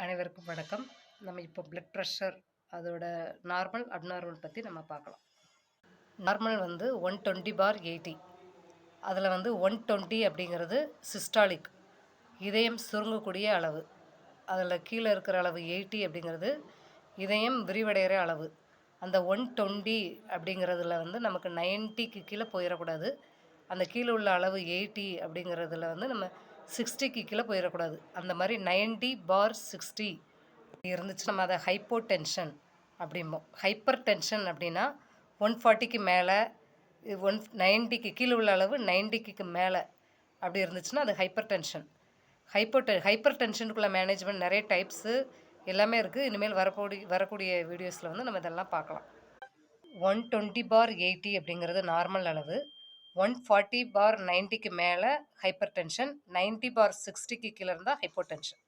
அனைவருக்கும் வணக்கம். நம்ம இப்போ பிளட் ப்ரெஷர் அதோட நார்மல், அப்நார்மல் பற்றி நம்ம பார்க்கலாம். நார்மல் வந்து 120/80. அதில் வந்து 120 அப்படிங்கிறது சிஸ்டாலிக், இதயம் சுருங்கக்கூடிய அளவு. அதில் கீழே இருக்கிற அளவு 80 அப்படிங்கிறது இதயம் விரிவடைகிற அளவு. அந்த 120 அப்படிங்கிறதுல வந்து நமக்கு 90க்கு கீழே போயிடக்கூடாது. அந்த கீழே உள்ள அளவு 80 அப்படிங்கிறதுல வந்து நம்ம 60க்கு கீழே போயிடக்கூடாது. அந்த மாதிரி 90/60 இருந்துச்சு நம்ம அதை ஹைப்போ டென்ஷன் அப்படிம்போம். ஹைப்பர் டென்ஷன் அப்படின்னா 140க்கு மேலே, 90க்கு கீழே உள்ள அளவு 90க்கு மேலே அப்படி இருந்துச்சுன்னா அது ஹைப்பர் டென்ஷன். ஹைப்பர் டென்ஷனுக்குள்ள மேனேஜ்மெண்ட் நிறைய டைப்ஸு எல்லாமே இருக்குது. இனிமேல் வரக்கூடிய வீடியோஸில் வந்து நம்ம இதெல்லாம் பார்க்கலாம். 120/80 அப்படிங்கிறது நார்மல் அளவு. 140/90க்கு மேலே ஹைப்பர் டென்ஷன், 90/60க்கு கீழே இருந்தால் ஹைப்போ டென்ஷன்.